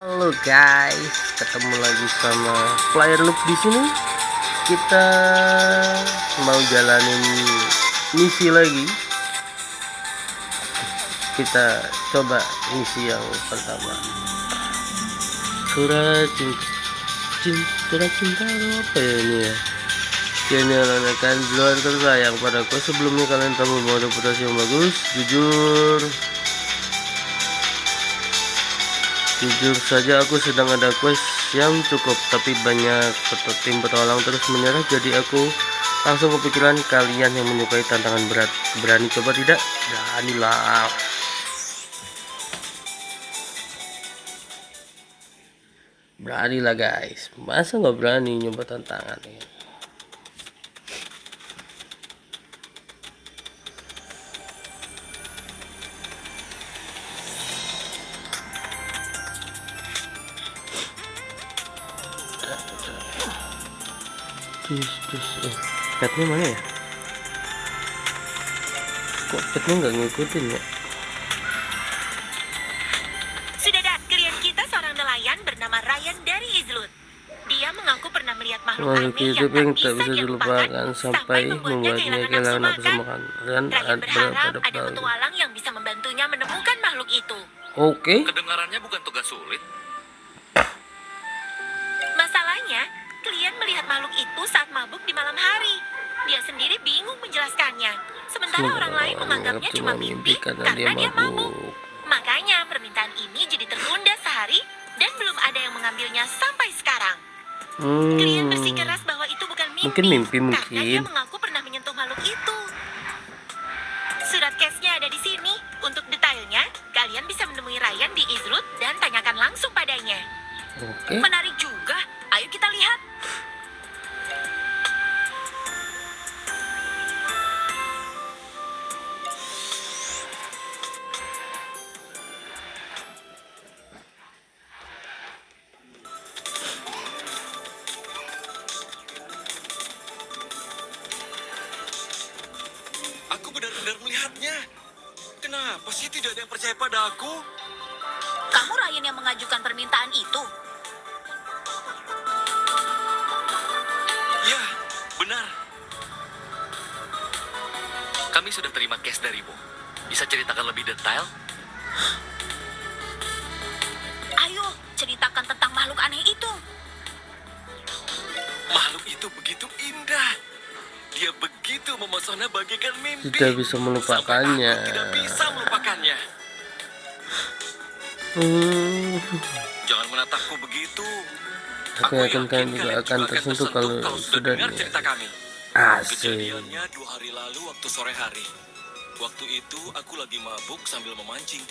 Halo guys, ketemu lagi sama Player Noob di sini. Kita mau jalanin misi lagi. Kita coba misi yang pertama. Surat cinta apa ya ini ya? Channel akan luar tersayang padaku. Sebelumnya kalian tahu mau reputasi yang bagus. Jujur saja aku sedang ada quest yang cukup, tapi banyak tim petualang terus menyerah, jadi aku langsung kepikiran kalian yang menyukai tantangan berat. Berani coba tidak? Beranilah. Beranilah guys. Masa nggak berani nyoba tantangan ya? Petnya mana ya? Kok petnya nggak ngikutin ya? Sudah ada klien kita, seorang nelayan bernama Ryan dari Izlut. Dia mengaku pernah melihat makhluk aneh yang tak bisa dilupakan sampai membuatnya kehilangan nafsu makan. Dan berharap ada petualang yang bisa membantunya menemukan makhluk itu. Oke. Kedengarannya bukan tugas sulit. Masalahnya, klien melihat makhluk itu saat mabuk di malam hari. Dia sendiri bingung menjelaskannya. Sementara orang lain menganggapnya cuma mimpi karena dia mabuk. Makanya permintaan ini jadi tertunda sehari dan belum ada yang mengambilnya sampai sekarang. Klien bersikeras bahwa itu bukan mimpi, karena dia mengaku pernah menyentuh makhluk itu. Surat case-nya ada di sini. Untuk detailnya, kalian bisa menemui Ryan di Izlut dan tanyakan langsung padanya. Oke. Menarik juga. Ayo kita lihat. Aku benar-benar melihatnya. Kenapa sih tidak ada yang percaya pada aku? Kamu Ryan yang mengajukan permintaan itu? Ya, benar. Kami sudah terima case darimu. Bisa ceritakan lebih detail? Ayo, ceritakan tentang makhluk aneh itu. Makhluk itu begitu indah. Dia begitu memesona bagaikan mimpi. Tidak bisa melupakannya. Sampai aku tidak bisa melupakannya. Jangan menatapku begitu. Aku yakin kalian juga akan tersentuh kalau sudah dengar cerita kami. asik. Kejadiannya 2 hari lalu waktu sore hari. Waktu itu aku lagi mabuk sambil memancing.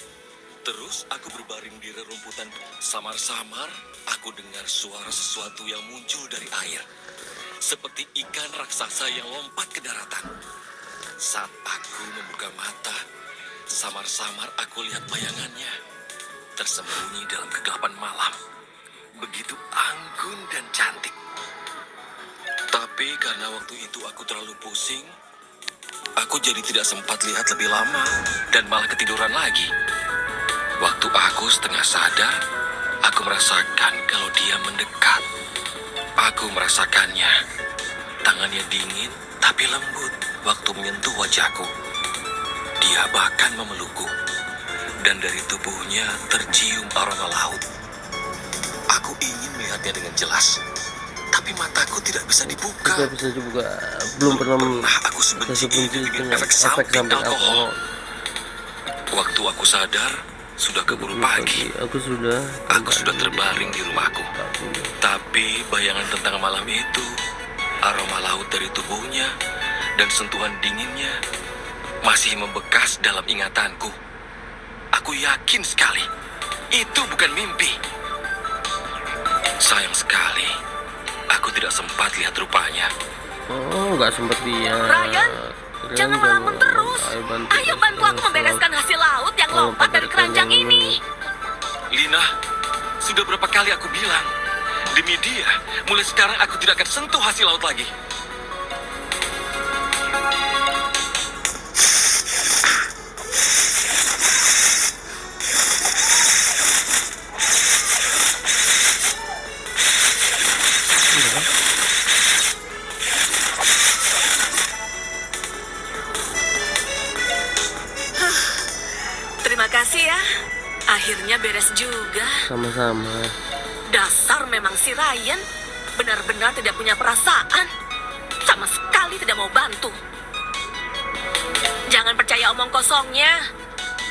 Terus aku berbaring di rerumputan. Samar-samar aku dengar suara sesuatu yang muncul dari air. Seperti ikan raksasa yang lompat ke daratan. Saat aku membuka mata, samar-samar aku lihat bayangannya. Tersembunyi dalam kegelapan malam. Begitu anggun dan cantik. Tapi karena waktu itu aku terlalu pusing, aku jadi tidak sempat lihat lebih lama dan malah ketiduran lagi. Waktu aku setengah sadar, aku merasakan kalau dia mendekat. Aku merasakannya. Tangannya dingin tapi lembut waktu menyentuh wajahku. Dia bahkan memelukku. Dan dari tubuhnya tercium aroma laut. Aku ingin melihatnya dengan jelas. Tapi mataku tidak bisa dibuka. Tidak bisa dibuka. Belum pernah aku sebenci dengan efek samping alkohol. Waktu aku sadar, sudah keburu pagi. Aku sudah terbaring di rumahku. Tapi bayangan tentang malam itu, aroma laut dari tubuhnya, dan sentuhan dinginnya masih membekas dalam ingatanku. Aku yakin sekali, itu bukan mimpi. Sayang sekali, aku tidak sempat lihat rupanya. Oh, nggak sempat dia. Ryan, jangan melamun terus. Ayo bantu aku membereskan hasil laut yang lompat dari keranjang ini. Lina, sudah berapa kali aku bilang, demi dia, mulai sekarang aku tidak akan sentuh hasil laut lagi. juga. Sama-sama. Dasar memang si Ryan. Benar-benar tidak punya perasaan. Sama sekali tidak mau bantu. Jangan percaya omong kosongnya.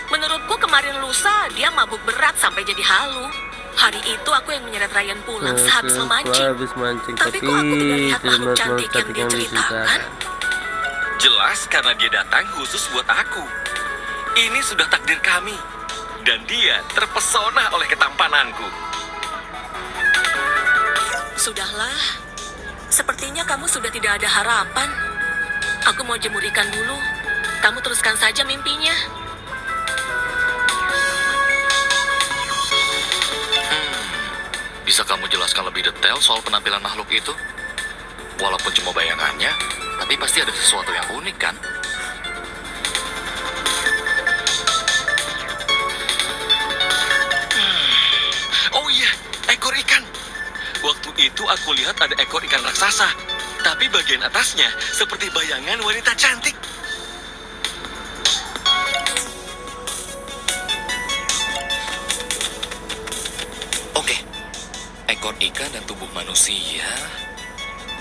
Menurutku kemarin lusa dia mabuk berat sampai jadi halu. Hari itu aku yang menyeret Ryan pulang sehabis memancing. Tapi kok aku tidak lihat makhluk cantik yang dia ceritakan? Jelas karena dia datang khusus buat aku. Ini sudah takdir kami. Dan dia terpesona oleh ketampananku. Sudahlah. Sepertinya kamu sudah tidak ada harapan. Aku mau jemur ikan dulu. Kamu teruskan saja mimpinya. Bisa kamu jelaskan lebih detail soal penampilan makhluk itu? Walaupun cuma bayangannya, tapi pasti ada sesuatu yang unik kan? Oh iya, ekor ikan. Waktu itu aku lihat ada ekor ikan raksasa. Tapi bagian atasnya seperti bayangan wanita cantik. Oke, ekor ikan dan tubuh manusia.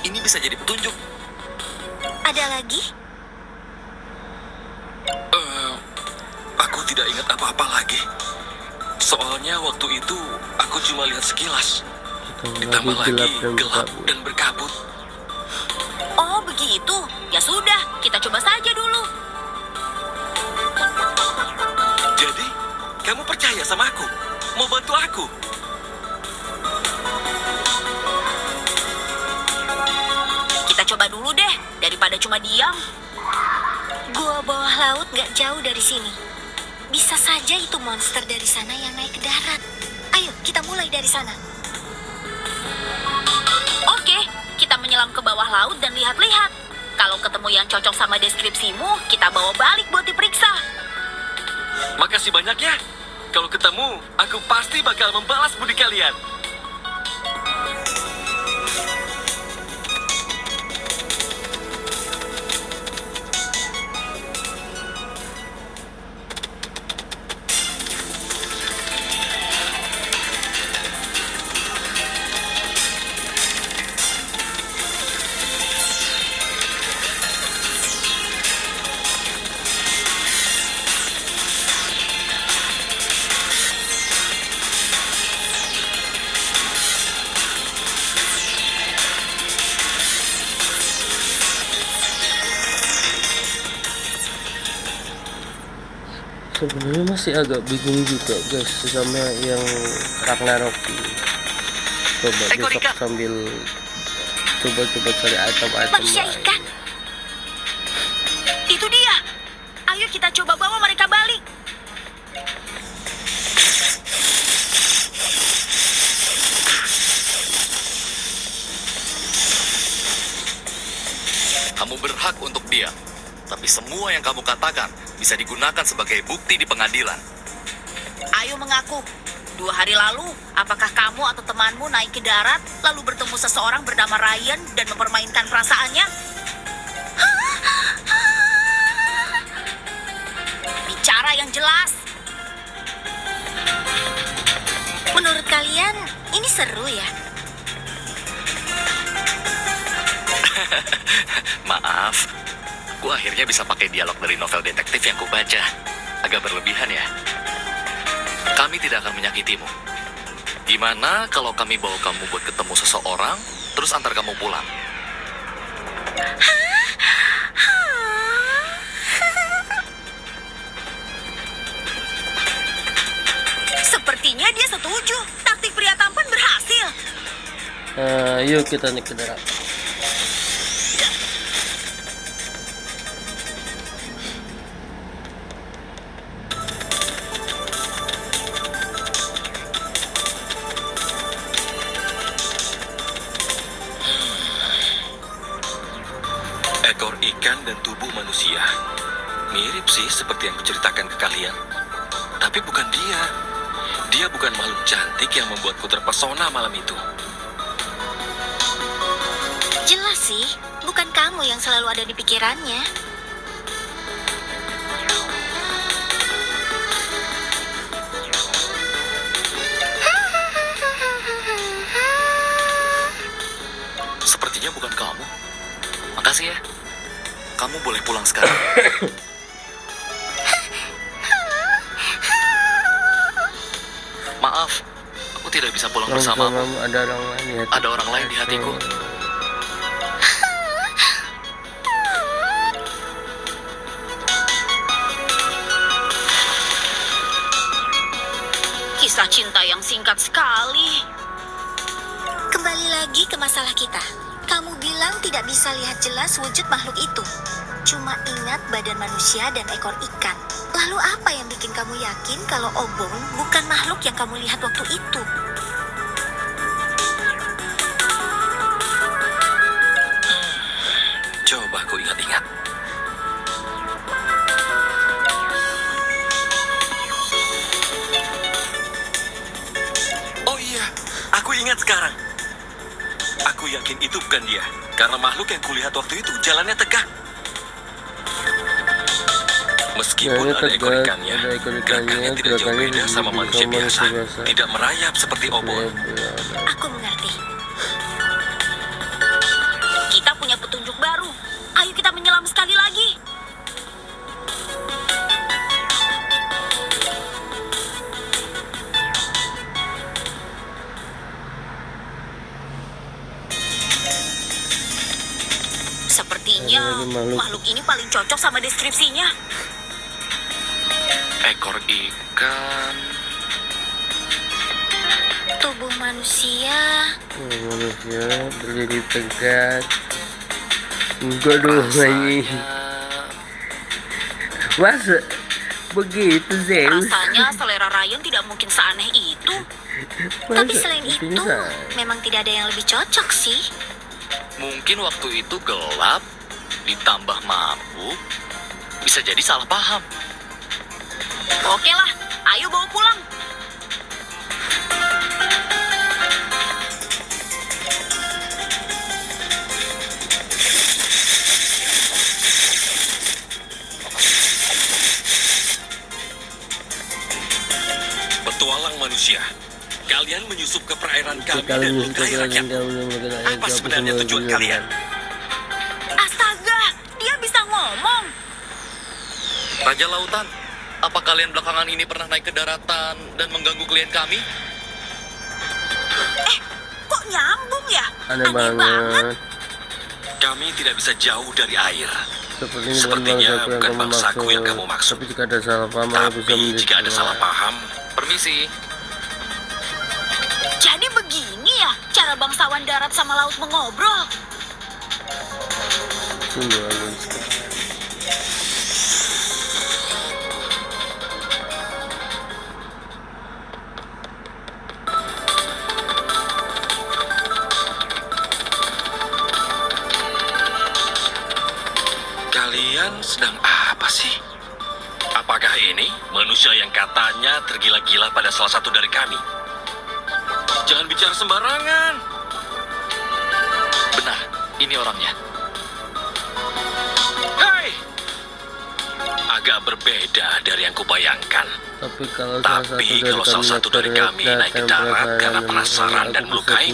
Ini bisa jadi petunjuk. Ada lagi? Aku tidak ingat apa-apa lagi. Soalnya waktu itu aku cuma lihat sekilas. Ditambah lagi gelap dan berkabut. Oh begitu. Ya sudah, kita coba saja dulu. Jadi, kamu percaya sama aku? Mau bantu aku? Kita coba dulu deh, daripada cuma diam. Gua bawah laut nggak jauh dari sini. Bisa saja itu monster dari sana yang naik ke darat. Ayo, kita mulai dari sana. Oke, kita menyelam ke bawah laut dan lihat-lihat. Kalau ketemu yang cocok sama deskripsimu, kita bawa balik buat diperiksa. Makasih banyak ya. Kalau ketemu, aku pasti bakal membalas budi kalian. Sebenarnya masih agak bingung juga guys sama yang Ragnarok ini. Coba besok sambil coba cari item-item Manusia lain. ikan. Itu dia. Ayo kita coba bawa mereka balik. Kamu berhak untuk diam. Tapi semua yang kamu katakan bisa digunakan sebagai bukti di pengadilan. Ayo mengaku. 2 hari lalu, apakah kamu atau temanmu naik ke darat lalu bertemu seseorang bernama Ryan dan mempermainkan perasaannya? Bicara yang jelas. Menurut kalian, ini seru ya? Maaf, aku akhirnya bisa pakai dialog dari novel detektif yang kubaca. Agak berlebihan ya. Kami tidak akan menyakitimu. Gimana kalau kami bawa kamu buat ketemu seseorang, terus antar kamu pulang? Sepertinya dia setuju. Taktik pria tampan berhasil. Yuk kita naik ke darat. Ekor ikan dan tubuh manusia. Mirip sih seperti yang kuceritakan ke kalian. Tapi bukan dia. Dia bukan makhluk cantik yang membuatku terpesona malam itu. Jelas sih, bukan kamu yang selalu ada di pikirannya. sepertinya bukan kamu. Makasih ya. Kamu boleh pulang sekarang. Maaf, aku tidak bisa pulang bersamamu. Ada orang lain di hatiku. Ada orang lain di hatiku. Kisah cinta yang singkat sekali. Kembali lagi ke masalah kita. Kamu bilang tidak bisa lihat jelas wujud makhluk itu. Cuma ingat badan manusia dan ekor ikan. Lalu apa yang bikin kamu yakin kalau obong bukan makhluk yang kamu lihat waktu itu? Coba aku ingat-ingat. Oh iya, aku ingat sekarang. Aku yakin itu bukan dia. Karena makhluk yang kulihat waktu itu jalannya tegak. Meskipun Jalannya ada ekor tegak, ikannya, ada ekor ikannya, gerakannya tidak jauh gerakannya beda sama manusia biasa. Tidak merayap seperti obor. Aku mengerti. Kita punya petunjuk baru. Ayo kita menyelam sekali lagi. Sepertinya Ada lagi makhluk ini paling cocok sama deskripsinya. Ekor ikan. Tubuh manusia. Manusia berdiri tegak. Enggak dong ini. Masa begitu Zeus? Rasanya selera Ryan tidak mungkin seaneh itu. Tapi selain itu, memang tidak ada yang lebih cocok sih. Mungkin waktu itu gelap, ditambah mabuk, bisa jadi salah paham. Oke lah, ayo bawa pulang. Petualang manusia, kalian menyusup ke perairan kami dan Kalian melukai rakyat. Apa sebenarnya tujuan kalian? Astaga, dia bisa ngomong. Raja Lautan, apa kalian belakangan ini pernah naik ke daratan dan mengganggu klien kami? Kok nyambung ya? Aneh banget. Kami tidak bisa jauh dari air. Sepertinya bukan bangsaku yang kamu maksud. Tapi jika ada salah paham, Tapi jika ada salah paham, permisi. Jadi begini ya cara bangsawan darat sama laut mengobrol. Sungguh halus. Kalian sedang apa sih? Apakah ini manusia yang katanya tergila-gila pada salah satu dari kami? Jangan bicara sembarangan. Benar, ini orangnya. Hei! Agak berbeda dari yang kubayangkan. Tapi kalau salah satu dari kami naik ke darat karena penasaran dan melukai,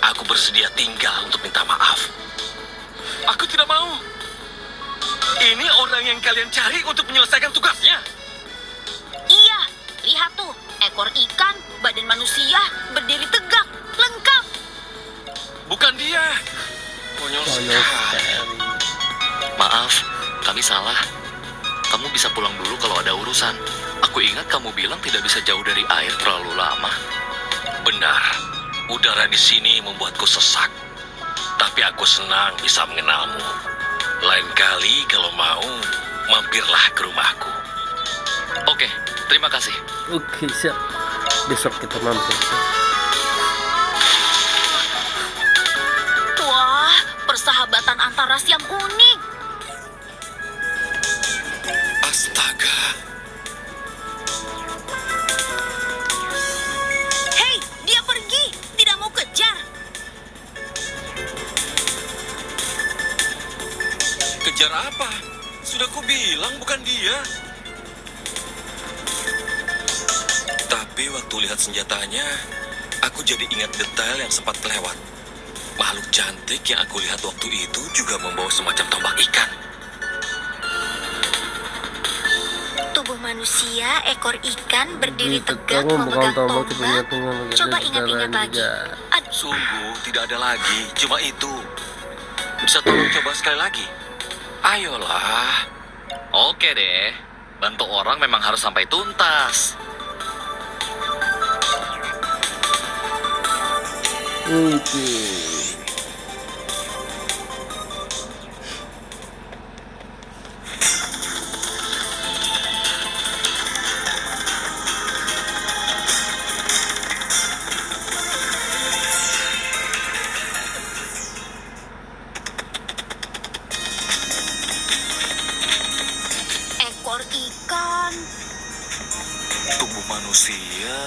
aku bersedia tinggal untuk minta maaf. Aku tidak mau. Ini orang yang kalian cari untuk menyelesaikan tugasnya. Iya, lihat tuh, ekor ikan, badan manusia, berdiri tegak, lengkap. Bukan dia. Konyol sekali. Maaf, kami salah. Kamu bisa pulang dulu kalau ada urusan. Aku ingat kamu bilang tidak bisa jauh dari air terlalu lama. Benar, udara di sini membuatku sesak. Tapi aku senang bisa mengenalmu. Lain kali kalau mau, mampirlah ke rumahku. Oke, terima kasih. Oke, siap. Besok kita mampir. Wah, persahabatan antar ras yang unik. Astaga. Hei, dia pergi. Tidak mau kejar. Kejar apa? Sudah kubilang bukan dia. Tapi waktu lihat senjatanya, aku jadi ingat detail yang sempat kelewat. Makhluk cantik yang aku lihat waktu itu juga membawa semacam tombak ikan. Tubuh manusia, ekor ikan, berdiri tegak Kamu bukan memegang tombak, tombak. Coba ingat-ingat lagi. Aduh, Sungguh tidak ada lagi, cuma itu. Bisa tolong coba sekali lagi? Ayolah. Oke deh, bantu orang memang harus sampai tuntas. Oke. ekor ikan, Tubuh manusia.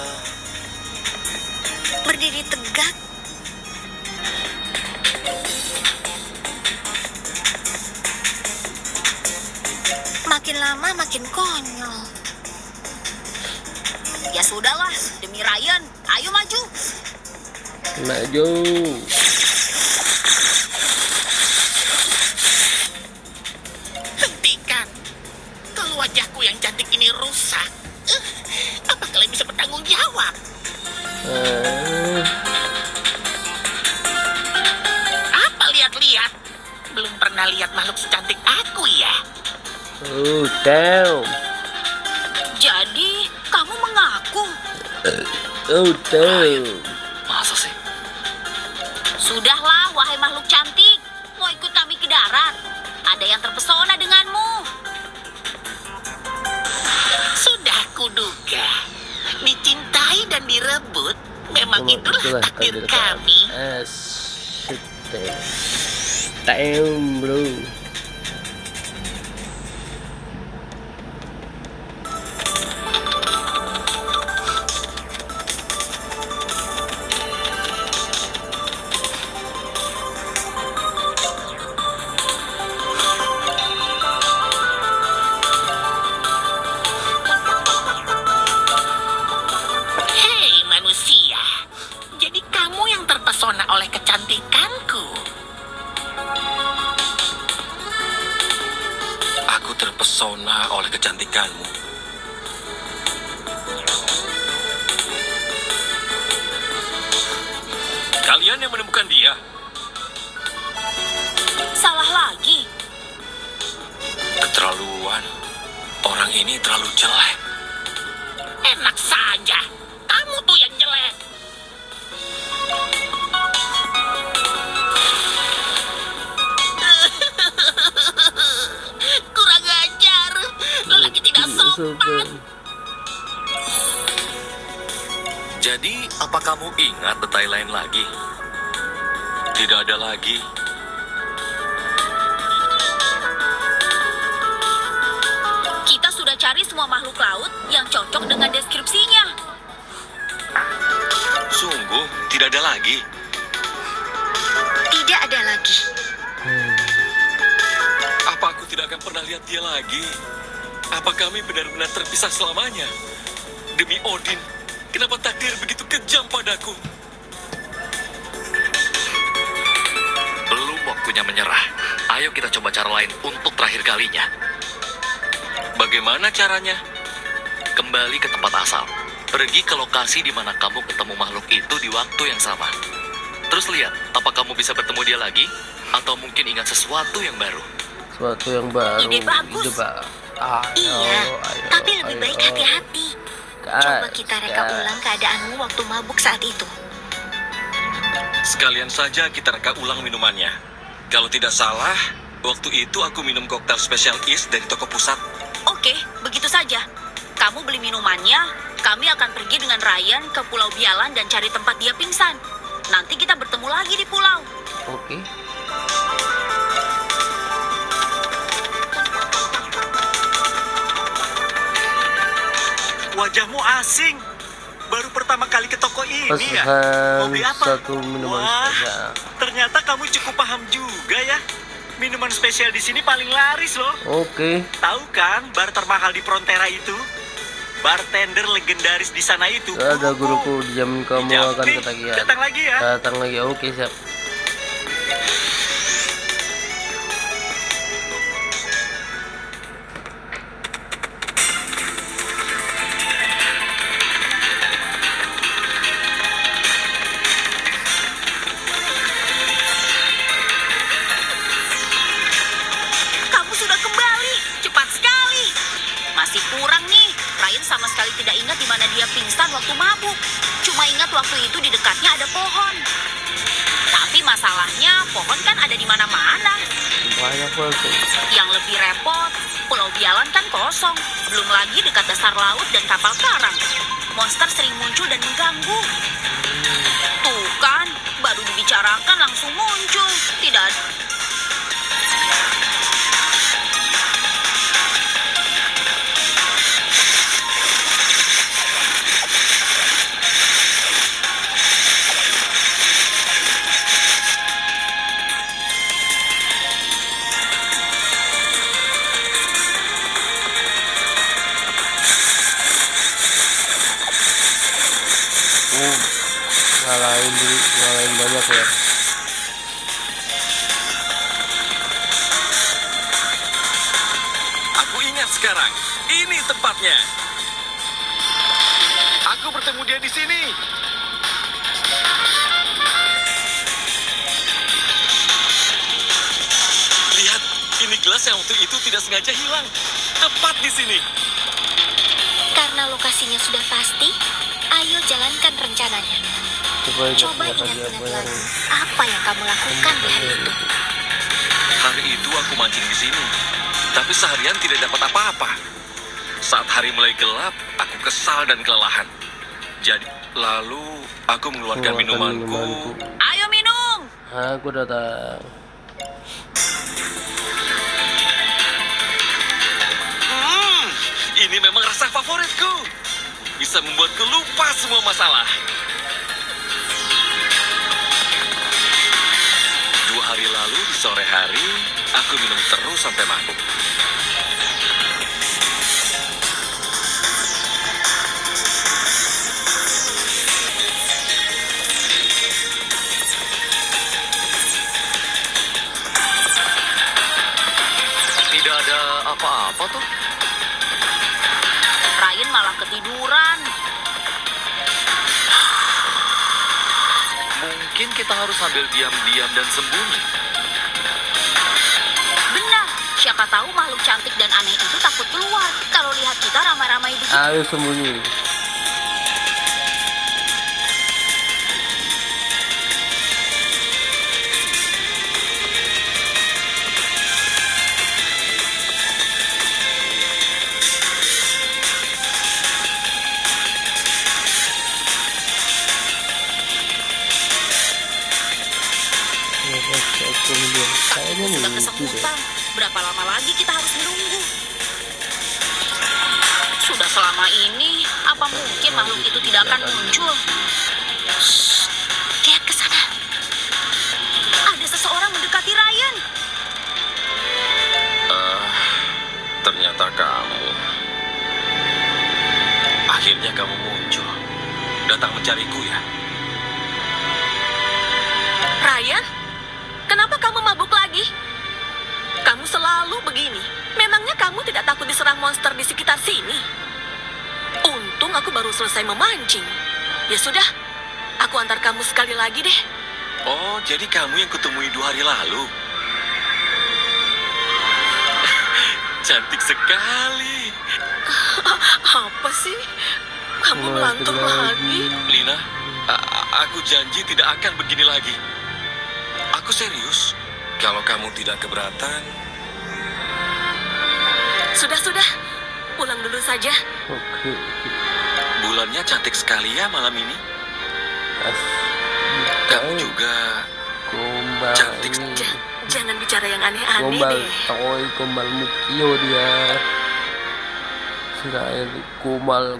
berdiri tegak. Makin lama makin konyol. Ya sudahlah, demi Ryan, ayo maju. Maju. Hentikan. Kalau wajahku yang cantik ini rusak, apa kalian bisa bertanggung jawab? Eh, Apa lihat-lihat? Belum pernah lihat makhluk secantik aku ya? oh, damn. Jadi, kamu mengaku? Oh, damn. Masa sih? Sudahlah, wahai makhluk cantik. Mau ikut kami ke darat. Ada yang terpesona denganmu. Sudah kuduga. Dicintai dan direbut, memang itulah takdir kami. Shit, damn. Damn, bro. Hei manusia, jadi kamu yang terpesona oleh kecantikanku. Aku terpesona oleh kecantikanmu. Kalian yang menemukan dia? Salah lagi. Keterlaluan. Orang ini terlalu jelek. Enak saja, kamu tuh yang jelek. Kurang ajar, lelaki tidak sopan. Jadi, apa kamu ingat detail lain lagi? Tidak ada lagi. Kita sudah cari semua makhluk laut yang cocok dengan deskripsinya. Sungguh, tidak ada lagi. Tidak ada lagi. Apa aku tidak akan pernah lihat dia lagi? Apa kami benar-benar terpisah selamanya? Demi Odin, kenapa takdir begitu kejam padaku? Belum waktunya menyerah. Ayo kita coba cara lain untuk terakhir kalinya. Bagaimana caranya? Kembali ke tempat asal. Pergi ke lokasi di mana kamu ketemu makhluk itu di waktu yang sama. Terus lihat, apa kamu bisa bertemu dia lagi? Atau mungkin ingat sesuatu yang baru? Sesuatu yang baru. Ide bagus. Iya, tapi lebih baik hati-hati. Coba kita reka ulang keadaanmu waktu mabuk saat itu. Sekalian saja kita reka ulang minumannya. Kalau tidak salah, waktu itu aku minum koktail spesial is dari toko pusat. Oke, begitu saja. Kamu beli minumannya, kami akan pergi dengan Ryan ke Pulau Bialan dan cari tempat dia pingsan. Nanti kita bertemu lagi di pulau. Oke. Wajahmu asing. Baru pertama kali ke toko ini ya? Mau Pesan beli apa? satu minuman Wah, spesial. ternyata kamu cukup paham juga ya. Minuman spesial di sini paling laris loh. Oke. Tahu kan bar termahal di Frontera itu? Bartender legendaris di sana itu. Ada guruku dijamin kamu akan Nih, ketagihan. datang lagi ya. Datang lagi. Oke, siap. pingsan waktu mabuk. Cuma ingat waktu itu di dekatnya ada pohon. Tapi masalahnya pohon kan ada di mana-mana. Banyak banget. Yang lebih repot, Pulau Bialan kan kosong. Belum lagi dekat dasar laut dan kapal karang. Monster sering muncul dan mengganggu. Tuh kan, baru dibicarakan langsung muncul. Tidak ada. Ngalahin banyak ya. Aku ingat sekarang. Ini tempatnya. Aku bertemu dia di sini. Lihat, ini gelas yang waktu itu tidak sengaja hilang. Tepat di sini. Karena lokasinya sudah pasti, ayo jalankan rencananya. Coba ingat-ingat lagi apa yang kamu lakukan di hari itu. Hari itu aku mancing di sini, tapi seharian tidak dapat apa-apa. Saat hari mulai gelap, aku kesal dan kelelahan. Jadi, lalu aku mengeluarkan minumanku. Ayo minum! Aku datang. Ini memang rasa favoritku. Bisa membuatku lupa semua masalah. 2 hari lalu di sore hari, aku minum terus sampai mabuk. Tidak ada apa-apa tuh. Ryan malah ketiduran. Mungkin kita harus sambil diam-diam dan sembunyi. Benar, siapa tahu makhluk cantik dan aneh itu takut keluar kalau lihat kita ramai-ramai di sini. Ayo sembunyi. Takutnya sudah kesemutan. Berapa lama lagi kita harus menunggu? Sudah selama ini, apa mungkin makhluk itu tidak akan muncul? Shh, lihat ke sana. Ada seseorang mendekati Ryan. Ternyata kamu. Akhirnya kamu muncul. Datang mencariku ya. Ryan, kenapa kamu mabuk lagi? Kamu selalu begini. Memangnya kamu tidak takut diserang monster di sekitar sini? Untung aku baru selesai memancing. Ya sudah, aku antar kamu sekali lagi deh. Oh, jadi kamu yang kutemui 2 hari lalu. Cantik sekali. Apa sih? Kamu melantur lagi? Lina, aku janji tidak akan begini lagi. Aku serius. Kalau kamu tidak keberatan, Sudah. Pulang dulu saja. Oke. bulannya cantik sekali ya malam ini. Kamu juga Gombal. cantik. Jangan bicara yang aneh-aneh Gombal deh. toy, gombal mukio dia. Sudah gombal.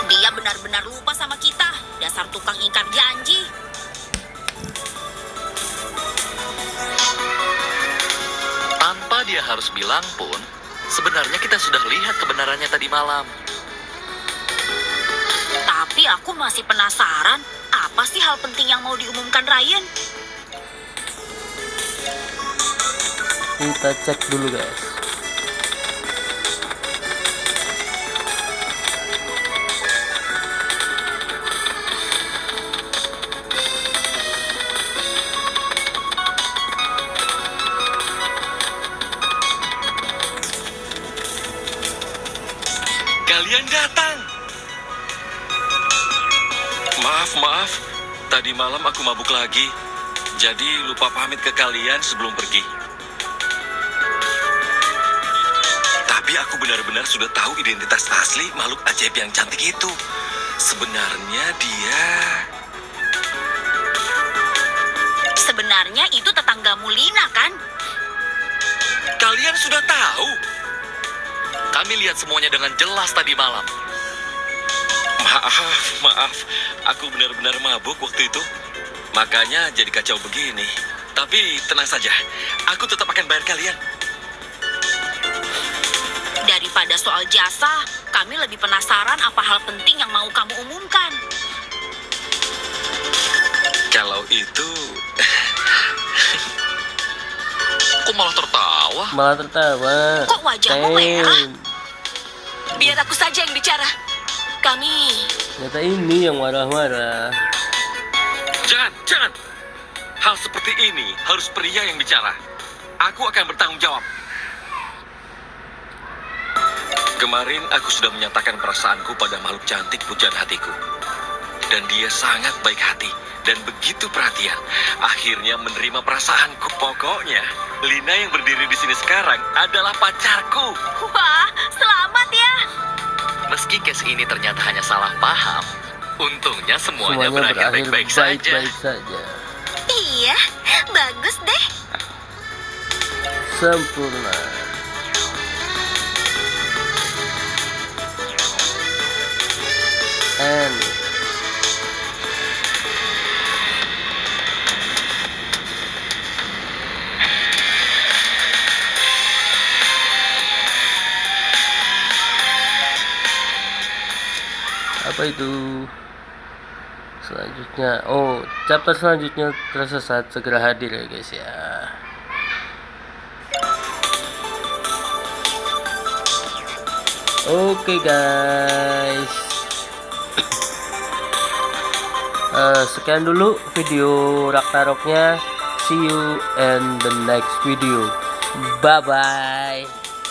Dia benar-benar lupa sama kita. Dasar tukang ingkar janji. Tanpa dia harus bilang pun, sebenarnya kita sudah lihat kebenarannya tadi malam. Tapi aku masih penasaran, apa sih hal penting yang mau diumumkan Ryan? Kita cek dulu guys. kalian datang. Maaf. Tadi malam aku mabuk lagi. Jadi lupa pamit ke kalian sebelum pergi. Tapi aku benar-benar sudah tahu identitas asli makhluk ajaib yang cantik itu. Sebenarnya dia... Sebenarnya itu tetanggamu Lina, kan? Kalian sudah tahu? Kami lihat semuanya dengan jelas tadi malam. Maaf. Aku benar-benar mabuk waktu itu. Makanya jadi kacau begini. Tapi tenang saja, aku tetap akan bayar kalian. Daripada soal jasa, kami lebih penasaran apa hal penting yang mau kamu umumkan. Kalau itu... Kok malah tertawa? Malah tertawa. Kok wajahmu Ten. merah? Biar aku saja yang bicara. Kami... Ternyata ini yang marah-marah. Jangan. Hal seperti ini harus pria yang bicara. Aku akan bertanggung jawab. Kemarin aku sudah menyatakan perasaanku pada makhluk cantik pujaan hatiku. Dan dia sangat baik hati dan begitu perhatian. Akhirnya menerima perasaanku. Pokoknya, Lina yang berdiri di sini sekarang adalah pacarku. Wah, selamat ya. Meski case ini ternyata hanya salah paham, untungnya semuanya berakhir baik-baik saja. baik-baik saja. Iya, bagus deh. Sempurna. And apa itu selanjutnya? Oh, chapter selanjutnya tersesat segera hadir ya guys ya. Oke guys, sekian dulu video Ragnaroknya. See you in the next video. Bye bye.